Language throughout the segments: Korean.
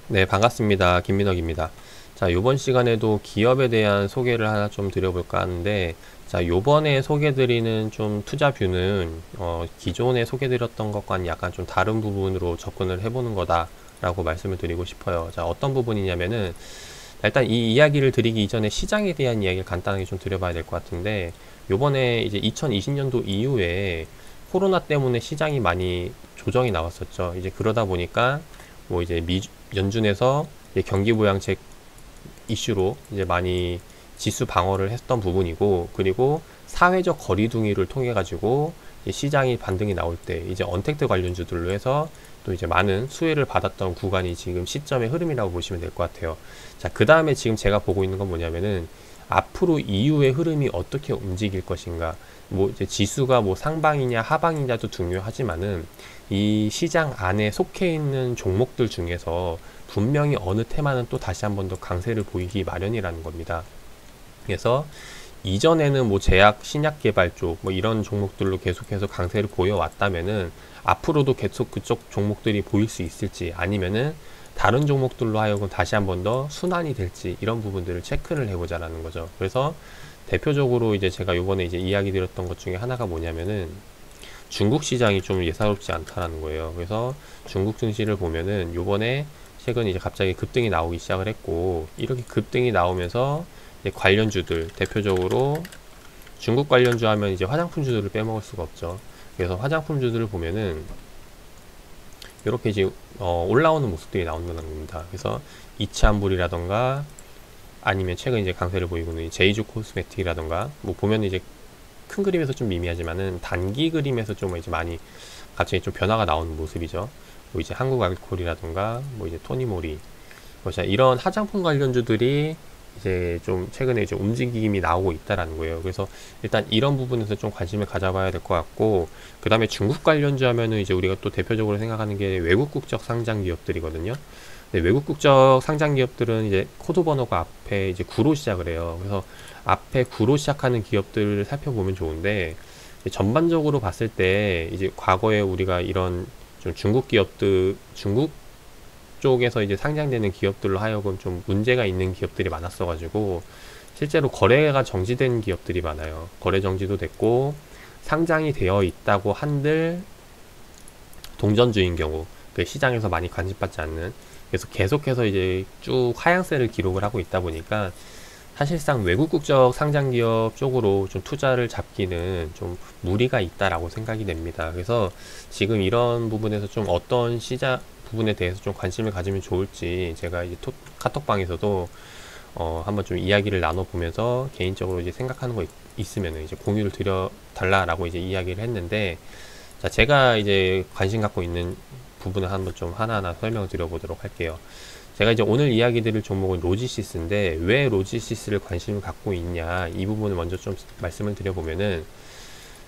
네, 반갑습니다. 김민혁입니다. 자, 요번 시간에도 기업에 대한 소개를 하나 좀 드려볼까 하는데, 자, 요번에 소개드리는 좀 투자뷰는, 기존에 소개드렸던 것과는 약간 좀 다른 부분으로 접근을 해보는 거다라고 말씀을 드리고 싶어요. 자, 어떤 부분이냐면은, 일단 이 이야기를 드리기 이전에 시장에 대한 이야기를 간단하게 좀 드려봐야 될 것 같은데, 요번에 이제 2020년도 이후에 코로나 때문에 시장이 많이 조정이 나왔었죠. 이제 그러다 보니까, 뭐 이제 연준에서 이제 경기 부양책 이슈로 이제 많이 지수 방어를 했던 부분이고, 그리고 사회적 거리두기를 통해 가지고 시장이 반등이 나올 때 이제 언택트 관련주들로 해서 또 이제 많은 수혜를 받았던 구간이 지금 시점의 흐름이라고 보시면 될 것 같아요. 자, 그 다음에 지금 제가 보고 있는 건 뭐냐면은 앞으로 이후의 흐름이 어떻게 움직일 것인가. 뭐 이제 지수가 뭐 상방이냐 하방이냐도 중요하지만은 이 시장 안에 속해 있는 종목들 중에서 분명히 어느 테마는 또 다시 한 번 더 강세를 보이기 마련이라는 겁니다. 그래서 이전에는 뭐 제약, 신약 개발 쪽 뭐 이런 종목들로 계속해서 강세를 보여왔다면은 앞으로도 계속 그쪽 종목들이 보일 수 있을지, 아니면은 다른 종목들로 하여금 다시 한 번 더 순환이 될지, 이런 부분들을 체크를 해보자라는 거죠. 그래서 대표적으로 이제 제가 요번에 이제 이야기 드렸던 것 중에 하나가 뭐냐면은 중국 시장이 좀 예사롭지 않다라는 거예요. 그래서 중국 증시를 보면은 요번에 최근 이제 갑자기 급등이 나오기 시작을 했고, 이렇게 급등이 나오면서 이제 관련주들, 대표적으로 중국 관련주 하면 이제 화장품주들을 빼먹을 수가 없죠. 그래서 화장품주들을 보면은 이렇게 이제 올라오는 모습들이 나온다는 겁니다. 그래서 이치한불이라던가, 아니면 최근 이제 강세를 보이고 있는 제이주 코스메틱이라던가, 뭐 보면 이제 큰 그림에서 좀 미미하지만은 단기 그림에서 좀 이제 많이 갑자기 좀 변화가 나오는 모습이죠. 뭐 이제 한국 알코올이라던가, 뭐 이제 토니모리, 뭐 이런 화장품 관련주들이 이제 좀 최근에 이제 움직임이 나오고 있다라는 거예요. 그래서 일단 이런 부분에서 좀 관심을 가져봐야 될 것 같고, 그 다음에 중국 관련주 하면은 이제 우리가 또 대표적으로 생각하는 게 외국 국적 상장 기업들이거든요. 근데 외국 국적 상장 기업들은 이제 코드 번호가 앞에 이제 9로 시작을 해요. 그래서 앞에 9로 시작하는 기업들을 살펴보면 좋은데, 전반적으로 봤을 때 이제 과거에 우리가 이런 좀 중국 기업들, 중국 쪽에서 이제 상장되는 기업들로 하여금 좀 문제가 있는 기업들이 많았어가지고 실제로 거래가 정지된 기업들이 많아요. 거래 정지도 됐고 상장이 되어 있다고 한들 동전주인 경우, 그 시장에서 많이 관심받지 않는, 그래서 계속해서 이제 쭉 하향세를 기록을 하고 있다 보니까 사실상 외국 국적 상장 기업 쪽으로 좀 투자를 잡기는 좀 무리가 있다라고 생각이 됩니다. 그래서 지금 이런 부분에서 좀 어떤 시장 부분에 대해서 좀 관심을 가지면 좋을지, 제가 이제 카톡방에서도 한번 좀 이야기를 나눠보면서 개인적으로 이제 생각하는 거 있으면 이제 공유를 드려 달라라고 이제 이야기를 했는데, 자, 제가 이제 관심 갖고 있는 부분을 한번 좀 하나하나 설명을 드려보도록 할게요. 제가 이제 오늘 이야기 드릴 종목은 로지시스인데, 왜 로지시스를 관심을 갖고 있냐, 이 부분을 먼저 좀 말씀을 드려보면은,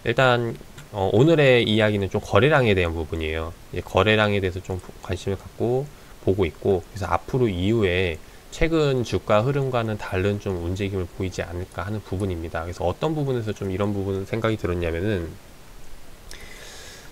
일단 오늘의 이야기는 좀 거래량에 대한 부분이에요. 이제 거래량에 대해서 좀 관심을 갖고 보고 있고, 그래서 앞으로 이후에 최근 주가 흐름과는 다른 좀 움직임을 보이지 않을까 하는 부분입니다. 그래서 어떤 부분에서 좀 이런 부분 생각이 들었냐면은,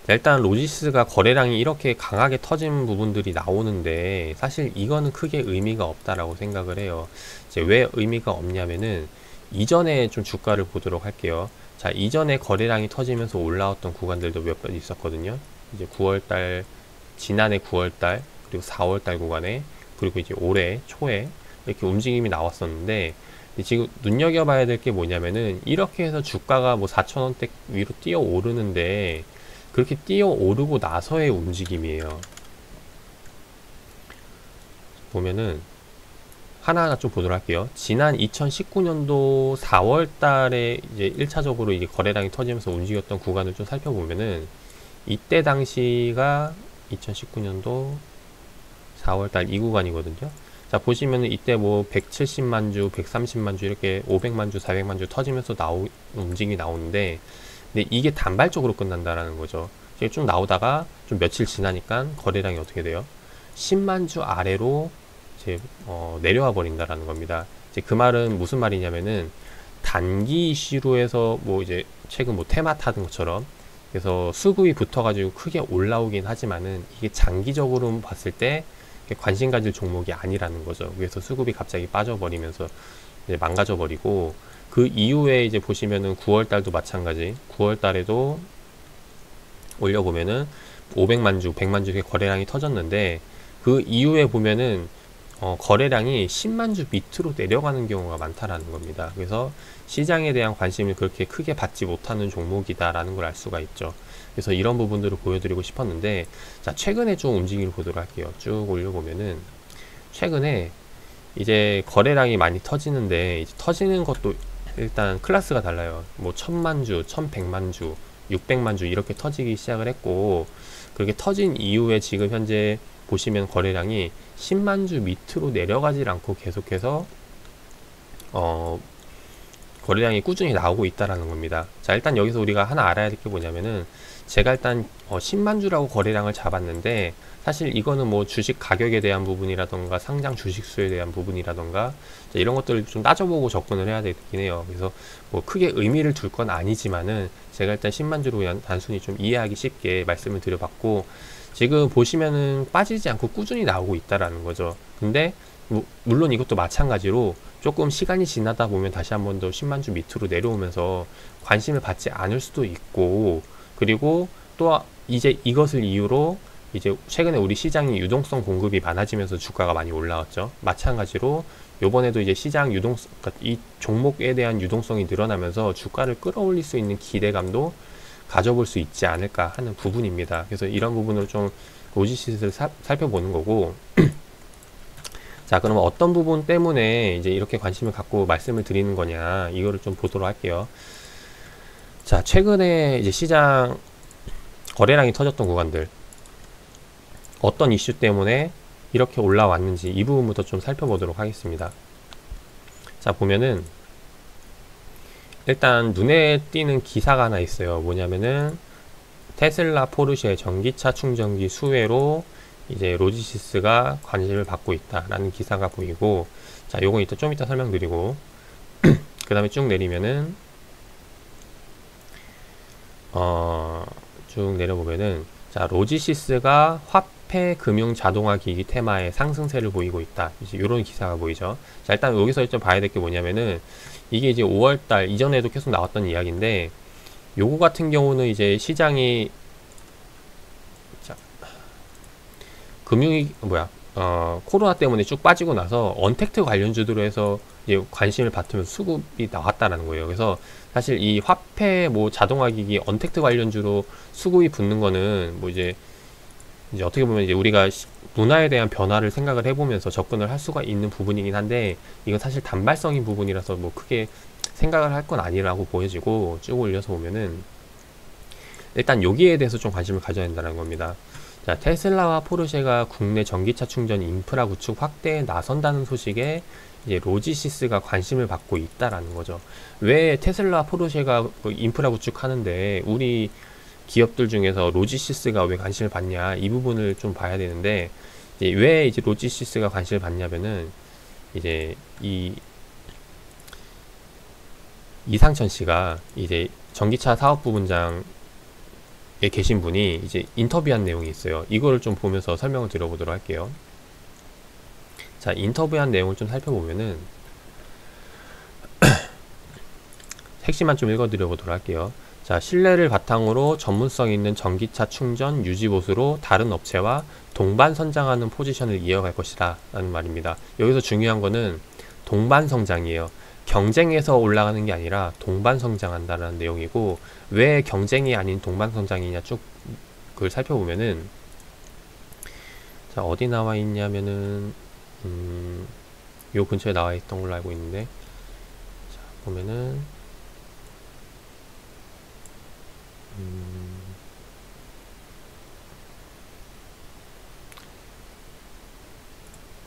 일단 로지스가 거래량이 이렇게 강하게 터진 부분들이 나오는데 사실 이거는 크게 의미가 없다라고 생각을 해요. 이제 왜 의미가 없냐면은 이전에 좀 주가를 보도록 할게요. 자, 이전에 거래량이 터지면서 올라왔던 구간들도 몇 번 있었거든요. 이제 9월달, 지난해 9월달, 그리고 4월달 구간에, 그리고 이제 올해 초에 이렇게 움직임이 나왔었는데, 지금 눈여겨봐야 될 게 뭐냐면은 이렇게 해서 주가가 뭐 4,000원대 위로 뛰어 오르는데, 그렇게 뛰어 오르고 나서의 움직임이에요. 보면은 하나하나 좀 보도록 할게요. 지난 2019년도 4월 달에 이제 1차적으로 이게 거래량이 터지면서 움직였던 구간을 좀 살펴보면은, 이때 당시가 2019년도 4월 달 이 구간이거든요. 자, 보시면은 이때 뭐 170만 주, 130만 주, 이렇게 500만 주, 400만 주 터지면서 움직임이 나오는데, 근데 이게 단발적으로 끝난다라는 거죠. 이게 쭉 나오다가 좀 며칠 지나니까 거래량이 어떻게 돼요? 10만 주 아래로 이제 내려와 버린다라는 겁니다. 이제 그 말은 무슨 말이냐면은 단기 이슈로 해서 뭐 이제 최근 뭐 테마 타는 것처럼, 그래서 수급이 붙어가지고 크게 올라오긴 하지만은 이게 장기적으로 봤을 때 관심 가질 종목이 아니라는 거죠. 그래서 수급이 갑자기 빠져버리면서 이제 망가져버리고, 그 이후에 이제 보시면은 9월 달도 마찬가지. 9월 달에도 올려보면은 500만 주, 100만 주의 거래량이 터졌는데, 그 이후에 보면은 거래량이 10만 주 밑으로 내려가는 경우가 많다라는 겁니다. 그래서 시장에 대한 관심을 그렇게 크게 받지 못하는 종목이다라는 걸 알 수가 있죠. 그래서 이런 부분들을 보여드리고 싶었는데, 자, 최근에 좀 움직임을 보도록 할게요. 쭉 올려보면은 최근에 이제 거래량이 많이 터지는데, 이제 터지는 것도 일단 클래스가 달라요. 뭐 1000만 주, 1100만 주, 600만 주 이렇게 터지기 시작을 했고, 그렇게 터진 이후에 지금 현재 보시면 거래량이 10만 주 밑으로 내려가질 않고 계속해서 거래량이 꾸준히 나오고 있다라는 겁니다. 자, 일단 여기서 우리가 하나 알아야 될 게 뭐냐면은, 제가 일단 10만 주라고 거래량을 잡았는데, 사실 이거는 뭐 주식 가격에 대한 부분이라던가 상장 주식 수에 대한 부분이라던가 이런 것들을 좀 따져보고 접근을 해야 되긴 해요. 그래서 뭐 크게 의미를 둘 건 아니지만은, 제가 일단 10만 주로 단순히 좀 이해하기 쉽게 말씀을 드려봤고, 지금 보시면은 빠지지 않고 꾸준히 나오고 있다라는 거죠. 근데 물론 이것도 마찬가지로 조금 시간이 지나다 보면 다시 한 번 더 10만 주 밑으로 내려오면서 관심을 받지 않을 수도 있고, 그리고 또 이제 이것을 이유로 이제 최근에 우리 시장이 유동성 공급이 많아지면서 주가가 많이 올라왔죠. 마찬가지로 요번에도 이제 시장 유동성, 그러니까 이 종목에 대한 유동성이 늘어나면서 주가를 끌어올릴 수 있는 기대감도 가져볼 수 있지 않을까 하는 부분입니다. 그래서 이런 부분을 좀 로지시스를 살펴보는 거고, 자, 그러면 어떤 부분 때문에 이제 이렇게 관심을 갖고 말씀을 드리는 거냐, 이거를 좀 보도록 할게요. 자, 최근에 이제 시장 거래량이 터졌던 구간들, 어떤 이슈 때문에 이렇게 올라왔는지 이 부분부터 좀 살펴보도록 하겠습니다. 자, 보면은 일단 눈에 띄는 기사가 하나 있어요. 뭐냐면은 테슬라, 포르쉐 전기차 충전기 수혜로 이제 로지시스가 관심을 받고 있다라는 기사가 보이고, 자, 요건 좀 이따 설명드리고, 그 다음에 쭉 내리면은 쭉 내려보면은, 자, 로지시스가 화폐 금융 자동화 기기 테마의 상승세를 보이고 있다. 이제 요런 기사가 보이죠. 자, 일단 여기서 좀 봐야 될 게 뭐냐면은, 이게 이제 5월달 이전에도 계속 나왔던 이야기인데, 요거 같은 경우는 이제 시장이, 자, 금융이 코로나 때문에 쭉 빠지고 나서 언택트 관련주들로 해서 이제 관심을 받으면서 수급이 나왔다라는 거예요. 그래서 사실 이 화폐 뭐 자동화기기 언택트 관련주로 수급이 붙는 거는 뭐 이제 어떻게 보면 이제 우리가 문화에 대한 변화를 생각을 해보면서 접근을 할 수가 있는 부분이긴 한데, 이건 사실 단발성인 부분이라서 뭐 크게 생각을 할 건 아니라고 보여지고, 쭉 올려서 보면은 일단 여기에 대해서 좀 관심을 가져야 된다는 겁니다. 자, 테슬라와 포르쉐가 국내 전기차 충전 인프라 구축 확대에 나선다는 소식에 이제 로지시스가 관심을 받고 있다라는 거죠. 왜 테슬라, 포르쉐가 그 인프라 구축하는데 우리 기업들 중에서 로지시스가 왜 관심을 받냐, 이 부분을 좀 봐야 되는데, 이제 왜 이제 로지시스가 관심을 받냐면은, 이제 이상천 씨가 이제 전기차 사업부분장 에 계신 분이 이제 인터뷰한 내용이 있어요. 이거를 좀 보면서 설명을 드려보도록 할게요. 자, 인터뷰한 내용을 좀 살펴보면은 핵심만 좀 읽어드려보도록 할게요. 자, 신뢰를 바탕으로 전문성 있는 전기차 충전 유지보수로 다른 업체와 동반 선장하는 포지션을 이어갈 것이다 라는 말입니다. 여기서 중요한 거는 동반 성장이에요. 경쟁에서 올라가는 게 아니라 동반 성장한다는 내용이고, 왜 경쟁이 아닌 동반 성장이냐 쭉 그걸 살펴보면은, 자, 어디 나와 있냐면은 요 근처에 나와 있던 걸로 알고 있는데, 자, 보면은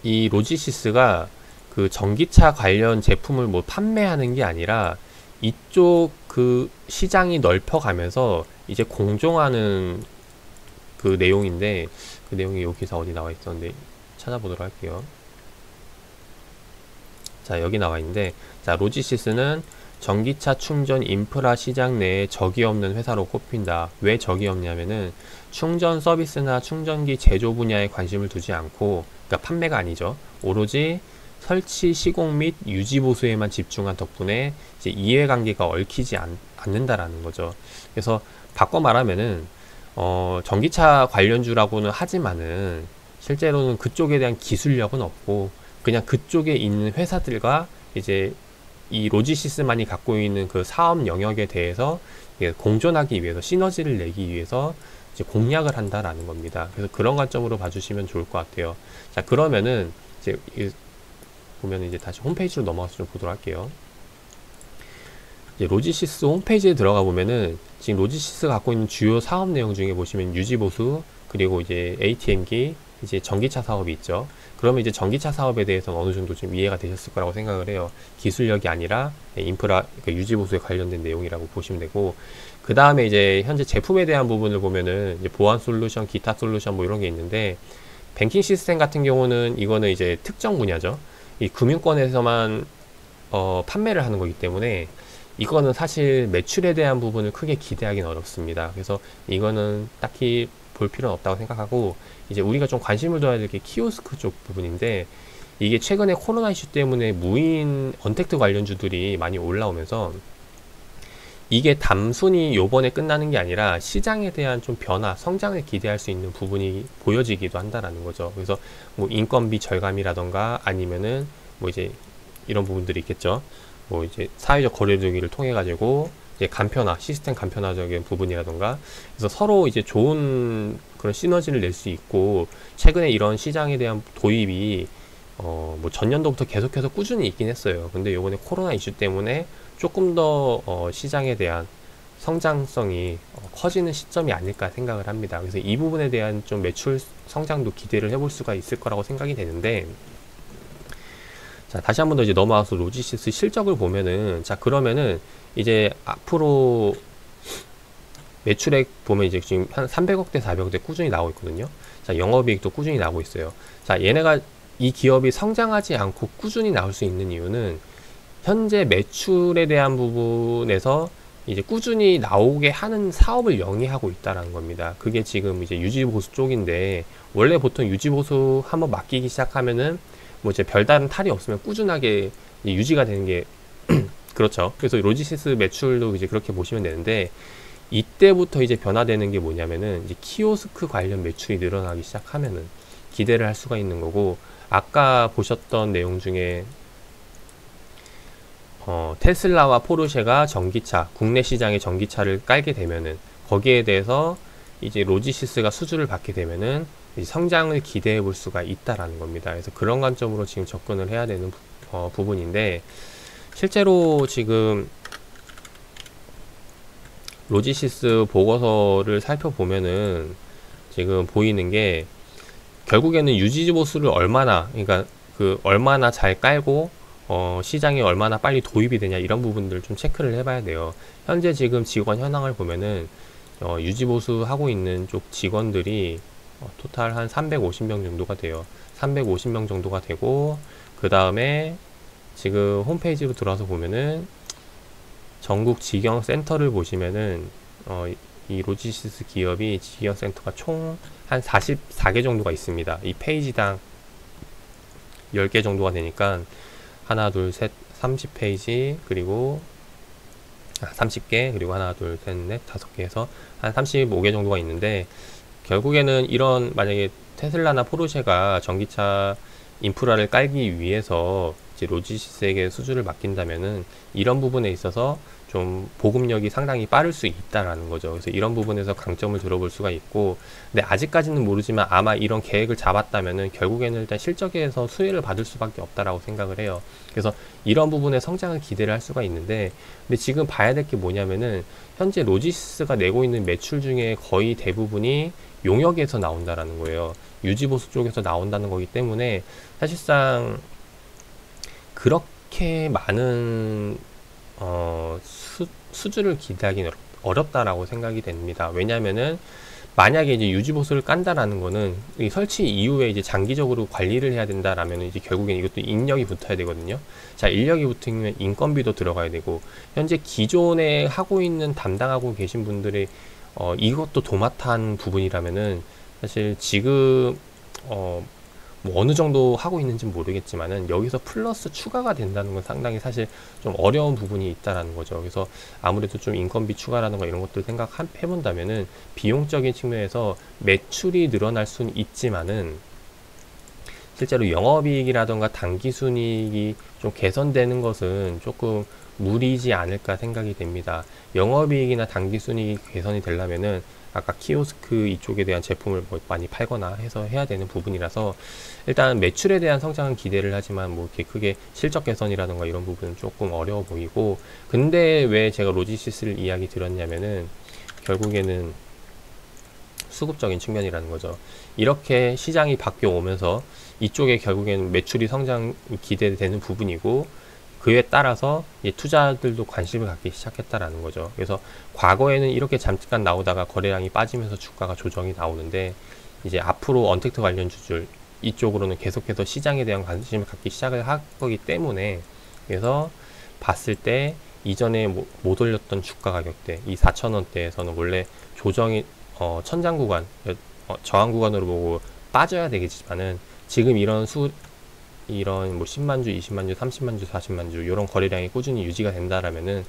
이 로지시스가 그 전기차 관련 제품을 뭐 판매하는 게 아니라 이쪽 그 시장이 넓혀가면서 이제 공존하는 그 내용인데, 그 내용이 여기서 어디 나와 있었는데 찾아보도록 할게요. 자, 여기 나와 있는데, 자, 로지시스는 전기차 충전 인프라 시장 내에 적이 없는 회사로 꼽힌다. 왜 적이 없냐면은 충전 서비스나 충전기 제조 분야에 관심을 두지 않고, 그러니까 판매가 아니죠. 오로지 설치, 시공 및 유지 보수에만 집중한 덕분에 이제 이해관계가 얽히지 않는다라는 거죠. 그래서 바꿔 말하면은 전기차 관련주라고는 하지만은 실제로는 그쪽에 대한 기술력은 없고, 그냥 그쪽에 있는 회사들과 이제 이 로지시스만이 갖고 있는 그 사업 영역에 대해서 공존하기 위해서, 시너지를 내기 위해서 이제 공략을 한다라는 겁니다. 그래서 그런 관점으로 봐주시면 좋을 것 같아요. 자, 그러면은 이제 보면 이제 다시 홈페이지로 넘어가서 좀 보도록 할게요. 이제 로지시스 홈페이지에 들어가 보면은 지금 로지시스가 갖고 있는 주요 사업 내용 중에 보시면 유지보수, 그리고 이제 ATM기, 이제 전기차 사업이 있죠. 그러면 이제 전기차 사업에 대해서는 어느 정도 좀 이해가 되셨을 거라고 생각을 해요. 기술력이 아니라 인프라, 그러니까 유지보수에 관련된 내용이라고 보시면 되고, 그 다음에 이제 현재 제품에 대한 부분을 보면은 이제 보안 솔루션, 기타 솔루션 뭐 이런 게 있는데, 뱅킹 시스템 같은 경우는 이거는 이제 특정 분야죠. 이 금융권에서만 판매를 하는 거기 때문에 이거는 사실 매출에 대한 부분을 크게 기대하기는 어렵습니다. 그래서 이거는 딱히 볼 필요는 없다고 생각하고, 이제 우리가 좀 관심을 둬야 될 게 키오스크 쪽 부분인데, 이게 최근에 코로나 이슈 때문에 무인 언택트 관련주들이 많이 올라오면서 이게 단순히 요번에 끝나는 게 아니라 시장에 대한 좀 변화, 성장을 기대할 수 있는 부분이 보여지기도 한다라는 거죠. 그래서 뭐 인건비 절감이라던가 아니면은 뭐 이제 이런 부분들이 있겠죠. 뭐 이제 사회적 거리두기를 통해 가지고 이제 간편화, 시스템 간편화적인 부분이라던가, 그래서 서로 이제 좋은 그런 시너지를 낼 수 있고, 최근에 이런 시장에 대한 도입이 뭐 전년도부터 계속해서 꾸준히 있긴 했어요. 근데 요번에 코로나 이슈 때문에 조금 더 시장에 대한 성장성이 커지는 시점이 아닐까 생각을 합니다. 그래서 이 부분에 대한 좀 매출 성장도 기대를 해볼 수가 있을 거라고 생각이 되는데, 자, 다시 한 번 더 이제 넘어와서 로지시스 실적을 보면은, 자, 그러면은 이제 앞으로 매출액 보면 이제 지금 한 300억대, 400억대 꾸준히 나오고 있거든요. 자, 영업이익도 꾸준히 나오고 있어요. 자, 얘네가 이 기업이 성장하지 않고 꾸준히 나올 수 있는 이유는 현재 매출에 대한 부분에서 이제 꾸준히 나오게 하는 사업을 영위하고 있다라는 겁니다. 그게 지금 이제 유지보수 쪽인데, 원래 보통 유지보수 한번 맡기기 시작하면은 뭐 이제 별다른 탈이 없으면 꾸준하게 유지가 되는 게 그렇죠. 그래서 로지시스 매출도 이제 그렇게 보시면 되는데, 이때부터 이제 변화되는 게 뭐냐면은 이제 키오스크 관련 매출이 늘어나기 시작하면은 기대를 할 수가 있는 거고, 아까 보셨던 내용 중에 테슬라와 포르쉐가 전기차, 국내 시장에 전기차를 깔게 되면은 거기에 대해서 이제 로지시스가 수주를 받게 되면은 이제 성장을 기대해 볼 수가 있다라는 겁니다. 그래서 그런 관점으로 지금 접근을 해야 되는 부분인데, 실제로 지금 로지시스 보고서를 살펴보면은 지금 보이는 게, 결국에는 유지보수를 얼마나, 그러니까 그 얼마나 잘 깔고 시장에 얼마나 빨리 도입이 되냐, 이런 부분들을 좀 체크를 해봐야 돼요. 현재 지금 직원 현황을 보면은 유지보수 하고 있는 쪽 직원들이 토탈 한 350명 정도가 돼요. 350명 정도가 되고, 그 다음에 지금 홈페이지로 들어와서 보면은 전국 직영 센터를 보시면은 이 로지시스 기업이 직영 센터가 총 한 44개 정도가 있습니다. 이 페이지당 10개 정도가 되니까 하나, 둘, 셋, 30페이지, 그리고 30개, 그리고 하나, 둘, 셋, 넷, 5개 해서 한 35개 정도가 있는데, 결국에는 이런, 만약에 테슬라나 포르쉐가 전기차 인프라를 깔기 위해서 이제 로지시스에게 수주를 맡긴다면은 이런 부분에 있어서 좀 보급력이 상당히 빠를 수 있다라는 거죠. 그래서 이런 부분에서 강점을 들어볼 수가 있고, 근데 아직까지는 모르지만 아마 이런 계획을 잡았다면은 결국에는 일단 실적에서 수혜를 받을 수밖에 없다라고 생각을 해요. 그래서 이런 부분에 성장을 기대를 할 수가 있는데, 근데 지금 봐야 될 게 뭐냐면은 현재 로지시스가 내고 있는 매출 중에 거의 대부분이 용역에서 나온다라는 거예요. 유지보수 쪽에서 나온다는 거기 때문에 사실상 그렇게 많은 수주를 기대하기는 어렵다라고 생각이 됩니다. 왜냐면은 만약에 이제 유지보수를 깐다라는 거는 이 설치 이후에 이제 장기적으로 관리를 해야 된다라면 이제 결국엔 이것도 인력이 붙어야 되거든요. 자, 인력이 붙으면 인건비도 들어가야 되고, 현재 기존에 하고 있는 담당하고 계신 분들이 이것도 도맡한 부분이라면은 사실 지금 뭐 어느 정도 하고 있는지는 모르겠지만은 여기서 플러스 추가가 된다는 건 상당히 사실 좀 어려운 부분이 있다라는 거죠. 그래서 아무래도 좀 인건비 추가라든가 이런 것들 생각해 본다면은 비용적인 측면에서 매출이 늘어날 수는 있지만은 실제로 영업이익이라던가 단기순이익이 좀 개선되는 것은 조금 무리지 않을까 생각이 됩니다. 영업이익이나 단기순이익이 개선이 되려면은 아까 키오스크 이쪽에 대한 제품을 뭐 많이 팔거나 해서 해야 되는 부분이라서 일단 매출에 대한 성장은 기대를 하지만 뭐 이렇게 크게 실적 개선이라던가 이런 부분은 조금 어려워 보이고, 근데 왜 제가 로지시스를 이야기 드렸냐면은 결국에는 수급적인 측면이라는 거죠. 이렇게 시장이 바뀌어 오면서 이쪽에 결국에는 매출이 성장 기대되는 부분이고, 그에 따라서 투자들도 관심을 갖기 시작했다라는 거죠. 그래서 과거에는 이렇게 잠깐 나오다가 거래량이 빠지면서 주가가 조정이 나오는데, 이제 앞으로 언택트 관련주들 이쪽으로는 계속해서 시장에 대한 관심을 갖기 시작을 할 거기 때문에, 그래서 봤을 때 이전에 못 올렸던 주가 가격대 이 4,000원대에서는 원래 조정이 천장 구간, 저항 구간으로 보고 빠져야 되겠지만은 지금 이런 뭐 10만 주, 20만 주, 30만 주, 40만 주 이런 거래량이 꾸준히 유지가 된다라면은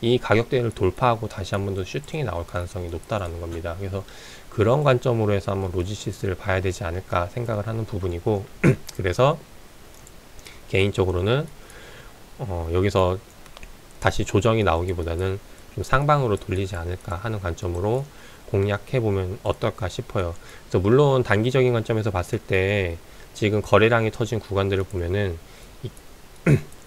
이 가격대를 돌파하고 다시 한 번 더 슈팅이 나올 가능성이 높다라는 겁니다. 그래서 그런 관점으로 해서 한번 로지시스를 봐야 되지 않을까 생각을 하는 부분이고 그래서 개인적으로는 여기서 다시 조정이 나오기보다는 좀 상방으로 돌리지 않을까 하는 관점으로 공략해 보면 어떨까 싶어요. 그래서 물론 단기적인 관점에서 봤을 때 지금 거래량이 터진 구간들을 보면은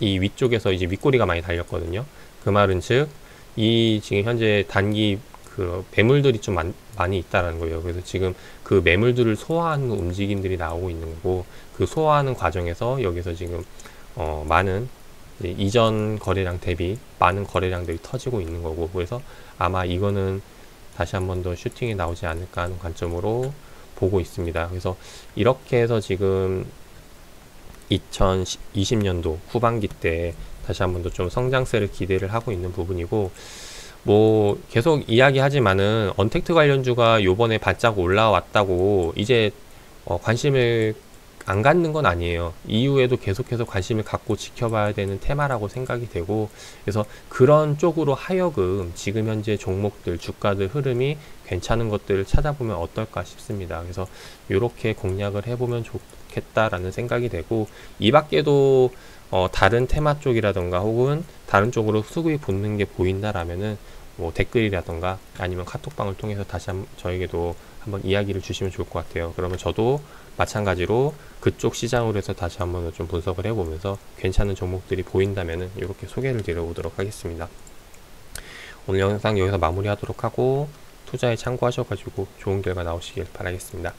이 위쪽에서 이제 윗꼬리가 많이 달렸거든요. 그 말은 즉 이 지금 현재 단기 그 매물들이 좀 많이 있다라는 거예요. 그래서 지금 그 매물들을 소화하는 움직임들이 나오고 있는 거고, 그 소화하는 과정에서 여기서 지금 많은 이전 거래량 대비 많은 거래량들이 터지고 있는 거고, 그래서 아마 이거는 다시 한 번 더 슈팅이 나오지 않을까 하는 관점으로 보고 있습니다. 그래서 이렇게 해서 지금 2020년도 후반기 때 다시 한 번 더 좀 성장세를 기대를 하고 있는 부분이고, 뭐 계속 이야기하지만은 언택트 관련주가 요번에 바짝 올라왔다고 이제 관심을 안 갖는 건 아니에요. 이후에도 계속해서 관심을 갖고 지켜봐야 되는 테마라고 생각이 되고, 그래서 그런 쪽으로 하여금 지금 현재 종목들 주가들 흐름이 괜찮은 것들을 찾아보면 어떨까 싶습니다. 그래서 이렇게 공략을 해보면 좋겠다라는 생각이 되고, 이 밖에도 다른 테마 쪽이라던가 혹은 다른 쪽으로 수급이 붙는 게 보인다라면은 뭐 댓글이라던가 아니면 카톡방을 통해서 다시 저에게도 한번 이야기를 주시면 좋을 것 같아요. 그러면 저도 마찬가지로 그쪽 시장으로 해서 다시 한번 좀 분석을 해보면서 괜찮은 종목들이 보인다면은 이렇게 소개를 드려보도록 하겠습니다. 오늘 영상 여기서 마무리하도록 하고 투자에 참고하셔가지고 좋은 결과 나오시길 바라겠습니다.